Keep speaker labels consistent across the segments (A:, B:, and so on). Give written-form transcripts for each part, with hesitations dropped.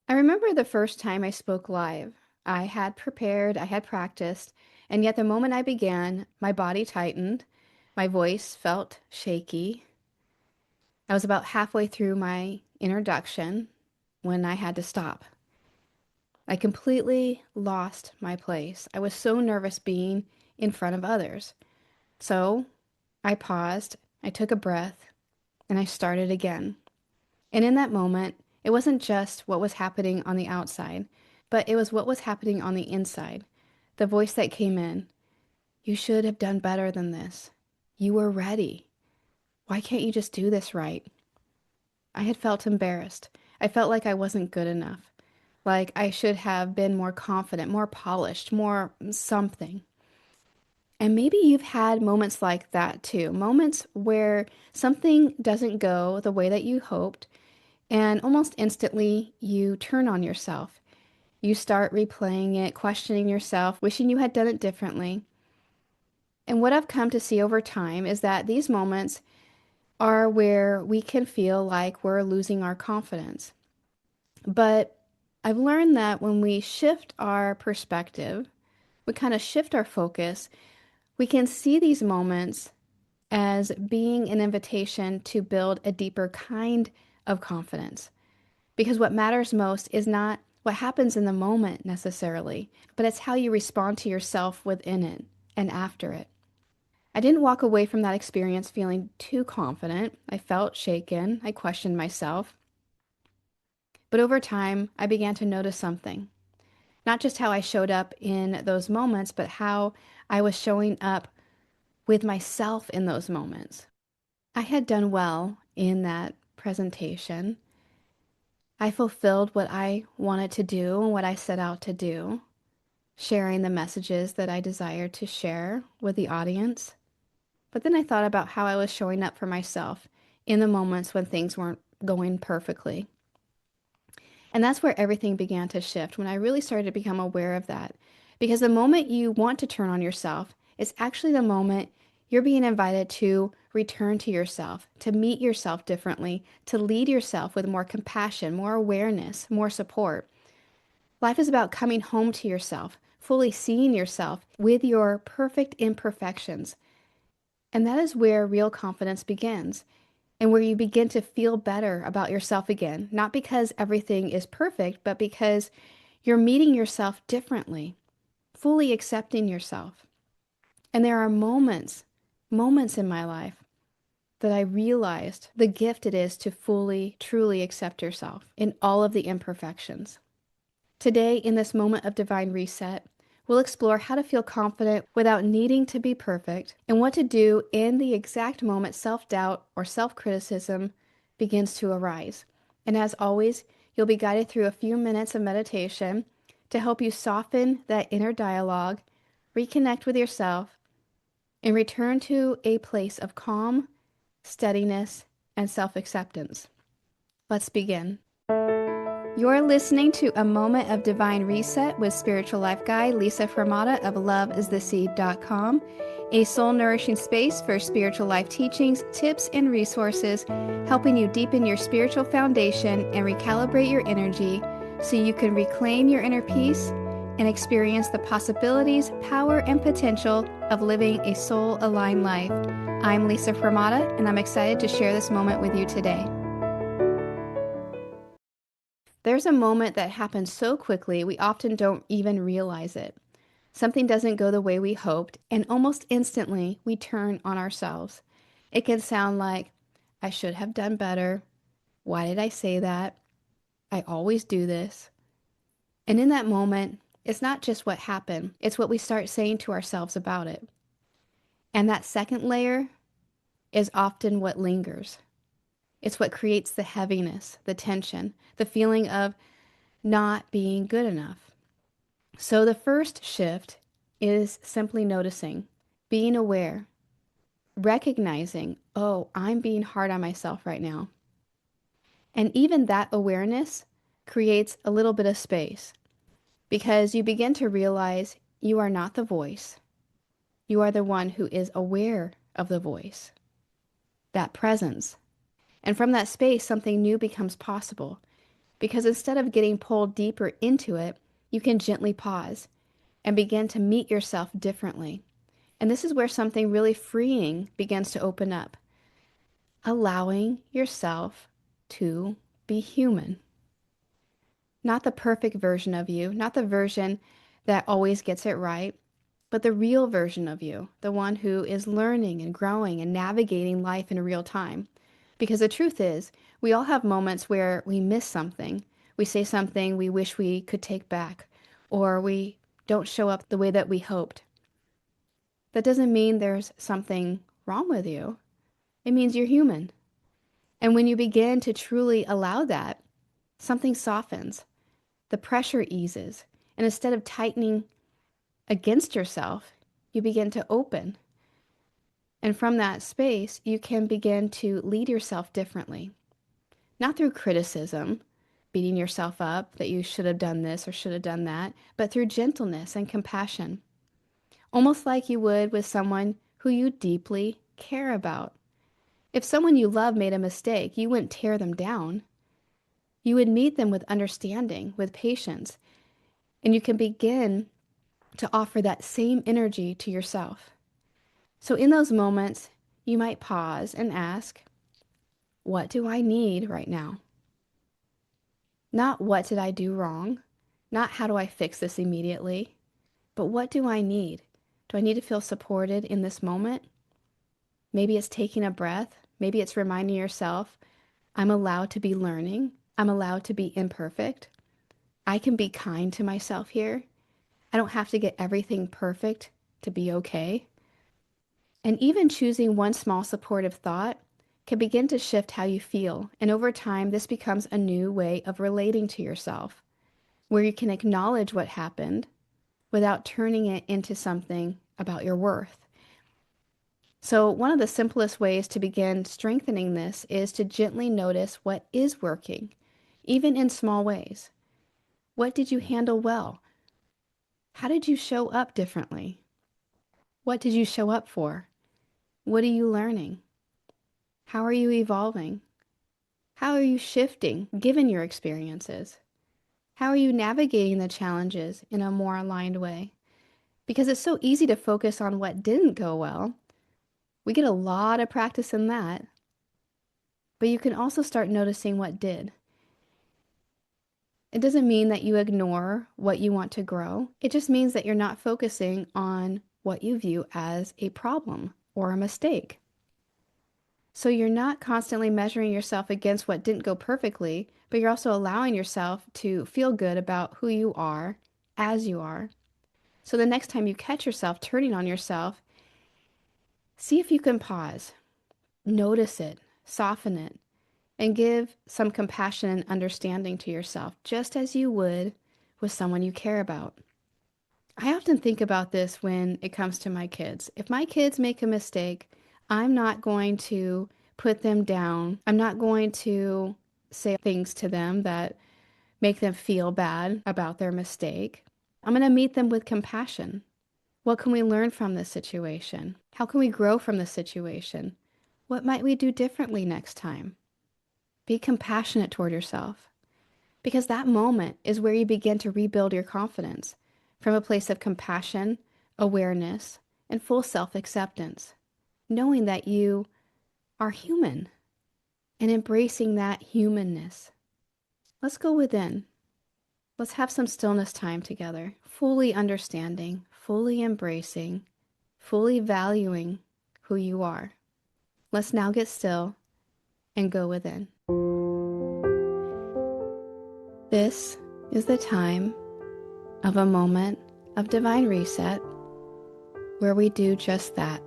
A: I remember the first time I spoke live. I had prepared, I had practiced, and yet the moment I began, my body tightened, my voice felt shaky. I was about halfway through my introduction when I had to stop. I completely lost my place. I was so nervous being in front of others. So I paused, I took a breath, and I started again. And in that moment, it wasn't just what was happening on the outside, but it was what was happening on the inside. The voice that came in, you should have done better than this. You were ready. Why can't you just do this right? I had felt embarrassed. I felt like I wasn't good enough. Like I should have been more confident, more polished, more something. And maybe you've had moments like that too. Moments where something doesn't go the way that you hoped, and almost instantly you turn on yourself. You start replaying it, questioning yourself, wishing you had done it differently. And what I've come to see over time is that these moments are where we can feel like we're losing our confidence. But I've learned that when we shift our perspective, we kind of shift our focus, we can see these moments as being an invitation to build a deeper kind of confidence. Because what matters most is not what happens in the moment necessarily, but it's how you respond to yourself within it and after it. I didn't walk away from that experience feeling too confident. I felt shaken. I questioned myself. But over time, I began to notice something. Not just how I showed up in those moments, but how I was showing up with myself in those moments. I had done well in that presentation. I fulfilled what I wanted to do and what I set out to do, sharing the messages that I desired to share with the audience. But then I thought about how I was showing up for myself in the moments when things weren't going perfectly. And that's where everything began to shift, when I really started to become aware of that. Because the moment you want to turn on yourself, it's actually the moment you're being invited to return to yourself, to meet yourself differently, to lead yourself with more compassion, more awareness, more support. Life is about coming home to yourself, fully seeing yourself with your perfect imperfections. And that is where real confidence begins, and where you begin to feel better about yourself again, not because everything is perfect, but because you're meeting yourself differently, fully accepting yourself. And there are moments in my life that I realized the gift it is to fully, truly accept yourself in all of the imperfections. Today, in this moment of divine reset, we'll explore how to feel confident without needing to be perfect and what to do in the exact moment self-doubt or self-criticism begins to arise. And as always, you'll be guided through a few minutes of meditation to help you soften that inner dialogue, reconnect with yourself, and return to a place of calm, steadiness, and self-acceptance. Let's begin. You're listening to A Moment of Divine Reset with spiritual life guide Lisa Hromada of loveistheseed.com, a soul nourishing space for spiritual life teachings, tips, and resources, helping you deepen your spiritual foundation and recalibrate your energy so you can reclaim your inner peace and experience the possibilities, power, and potential of living a soul-aligned life. I'm Lisa Hromada, and I'm excited to share this moment with you today. There's a moment that happens so quickly we often don't even realize it. Something doesn't go the way we hoped, and almost instantly we turn on ourselves. It can sound like, I should have done better. Why did I say that? I always do this. And in that moment, it's not just what happened, it's what we start saying to ourselves about it. And that second layer is often what lingers. It's what creates the heaviness, the tension, the feeling of not being good enough. So the first shift is simply noticing, being aware, recognizing, oh, I'm being hard on myself right now. And even that awareness creates a little bit of space because you begin to realize you are not the voice. You are the one who is aware of the voice, that presence. And from that space, something new becomes possible. Because instead of getting pulled deeper into it, you can gently pause and begin to meet yourself differently. And this is where something really freeing begins to open up. Allowing yourself to be human. Not the perfect version of you, not the version that always gets it right, but the real version of you, the one who is learning and growing and navigating life in real time. Because the truth is, we all have moments where we miss something. We say something we wish we could take back, or we don't show up the way that we hoped. That doesn't mean there's something wrong with you. It means you're human. And when you begin to truly allow that, something softens. The pressure eases. And instead of tightening against yourself, you begin to open. And from that space, you can begin to lead yourself differently. Not through criticism, beating yourself up that you should have done this or should have done that, but through gentleness and compassion. Almost like you would with someone who you deeply care about. If someone you love made a mistake, you wouldn't tear them down. You would meet them with understanding, with patience, and you can begin to offer that same energy to yourself. So in those moments, you might pause and ask, what do I need right now? Not what did I do wrong? Not how do I fix this immediately? But what do I need? Do I need to feel supported in this moment? Maybe it's taking a breath. Maybe it's reminding yourself, I'm allowed to be learning. I'm allowed to be imperfect. I can be kind to myself here. I don't have to get everything perfect to be okay. And even choosing one small supportive thought can begin to shift how you feel. And over time, this becomes a new way of relating to yourself, where you can acknowledge what happened without turning it into something about your worth. So one of the simplest ways to begin strengthening this is to gently notice what is working, even in small ways. What did you handle well? How did you show up differently? What did you show up for? What are you learning? How are you evolving? How are you shifting given your experiences? How are you navigating the challenges in a more aligned way? Because it's so easy to focus on what didn't go well. We get a lot of practice in that. But you can also start noticing what did. It doesn't mean that you ignore what you want to grow. It just means that you're not focusing on what you view as a problem or a mistake. So you're not constantly measuring yourself against what didn't go perfectly, but you're also allowing yourself to feel good about who you are as you are. So the next time you catch yourself turning on yourself, see if you can pause, notice it, soften it, and give some compassion and understanding to yourself, just as you would with someone you care about. I often think about this when it comes to my kids. If my kids make a mistake, I'm not going to put them down. I'm not going to say things to them that make them feel bad about their mistake. I'm going to meet them with compassion. What can we learn from this situation? How can we grow from this situation? What might we do differently next time? Be compassionate toward yourself, because that moment is where you begin to rebuild your confidence from a place of compassion, awareness, and full self-acceptance, knowing that you are human and embracing that humanness. Let's go within. Let's have some stillness time together, fully understanding, fully embracing, fully valuing who you are. Let's now get still and go within. This is the time of a moment of divine reset where we do just that.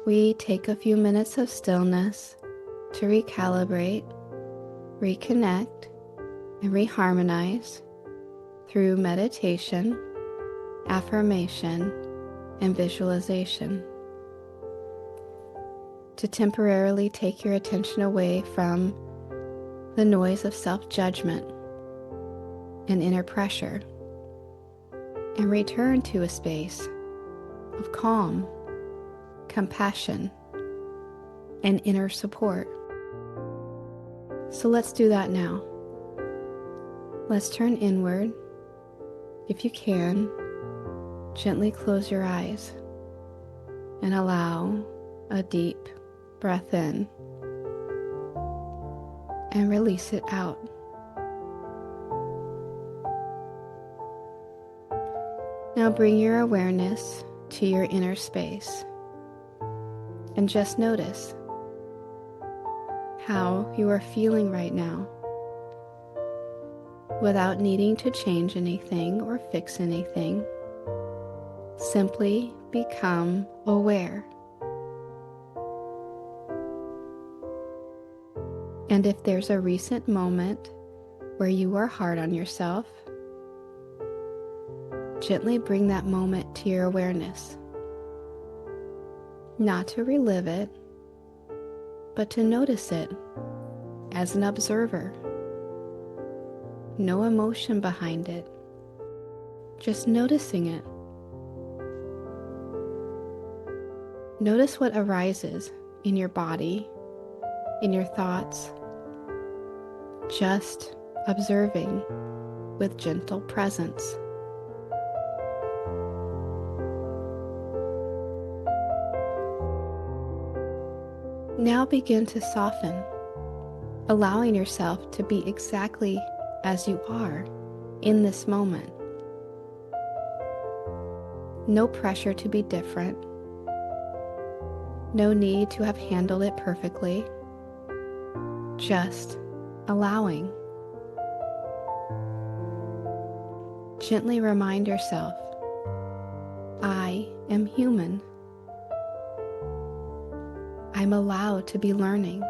A: We take a few minutes of stillness to recalibrate, reconnect, and reharmonize through meditation, affirmation, and visualization. To temporarily take your attention away from the noise of self-judgment and inner pressure, and return to a space of calm, compassion, and inner support. So let's do that now. Let's turn inward. If you can, gently close your eyes and allow a deep breath in and release it out. Now bring your awareness to your inner space and just notice how you are feeling right now without needing to change anything or fix anything. Simply become aware. And if there's a recent moment where you are hard on yourself, gently bring that moment to your awareness. Not to relive it, but to notice it as an observer. No emotion behind it, just noticing it. Notice what arises in your body, in your thoughts, just observing with gentle presence. Now begin to soften, allowing yourself to be exactly as you are in this moment. No pressure to be different. No need to have handled it perfectly. Just allowing. Gently remind yourself, I am human. I'm allowed to be learning.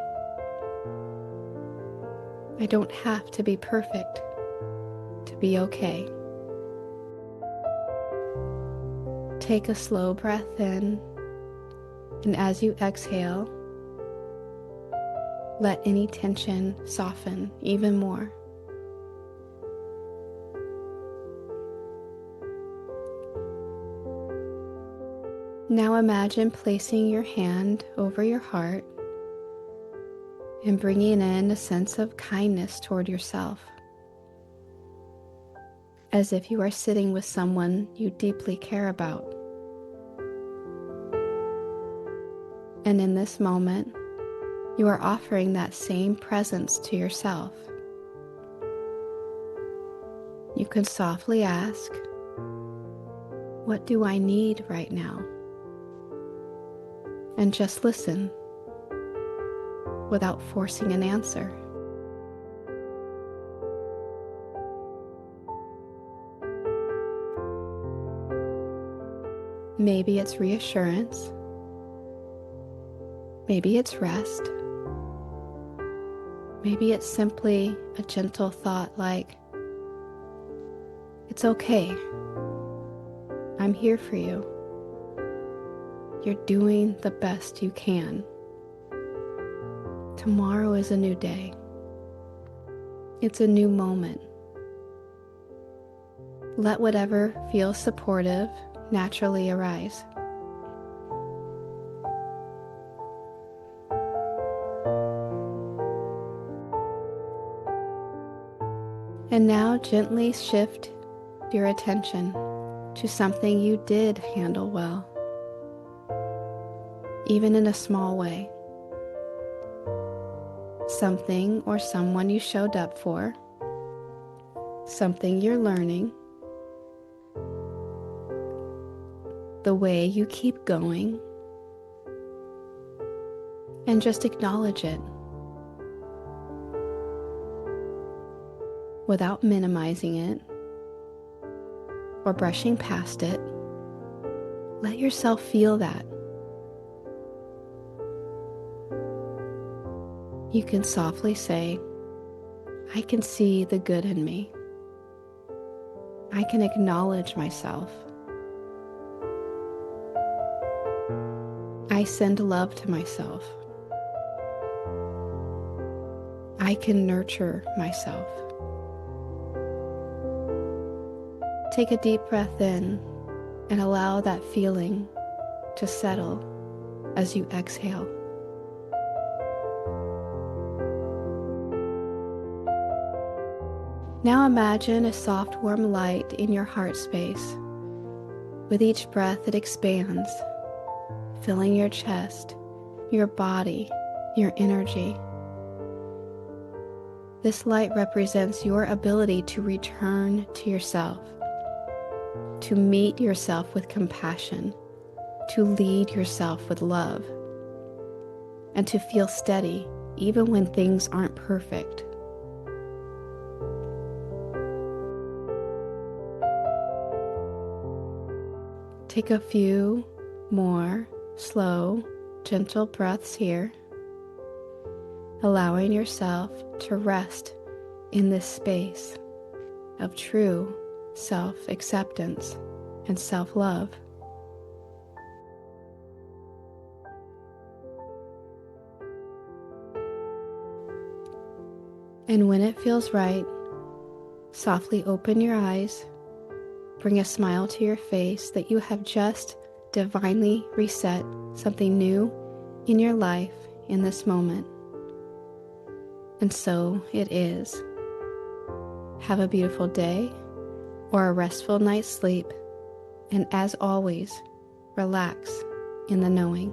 A: I don't have to be perfect to be okay. Take a slow breath in, and as you exhale, let any tension soften even more. Now imagine placing your hand over your heart and bringing in a sense of kindness toward yourself, as if you are sitting with someone you deeply care about. And in this moment, you are offering that same presence to yourself. You can softly ask, what do I need right now? And just listen without forcing an answer. Maybe it's reassurance. Maybe it's rest. Maybe it's simply a gentle thought like, it's okay. I'm here for you. You're doing the best you can. Tomorrow is a new day. It's a new moment. Let whatever feels supportive naturally arise. And now gently shift your attention to something you did handle well, even in a small way. Something or someone you showed up for, something you're learning, the way you keep going, and just acknowledge it without minimizing it or brushing past it. Let yourself feel that. You can softly say, I can see the good in me. I can acknowledge myself. I send love to myself. I can nurture myself. Take a deep breath in and allow that feeling to settle as you exhale. Now imagine a soft, warm light in your heart space. With each breath, it expands, filling your chest, your body, your energy. This light represents your ability to return to yourself, to meet yourself with compassion, to lead yourself with love, and to feel steady even when things aren't perfect. Take a few more slow, gentle breaths here, allowing yourself to rest in this space of true self-acceptance and self-love. And when it feels right, softly open your eyes, bring a smile to your face that you have just divinely reset something new in your life in this moment. And so it is. Have a beautiful day or a restful night's sleep, and as always, relax in the knowing.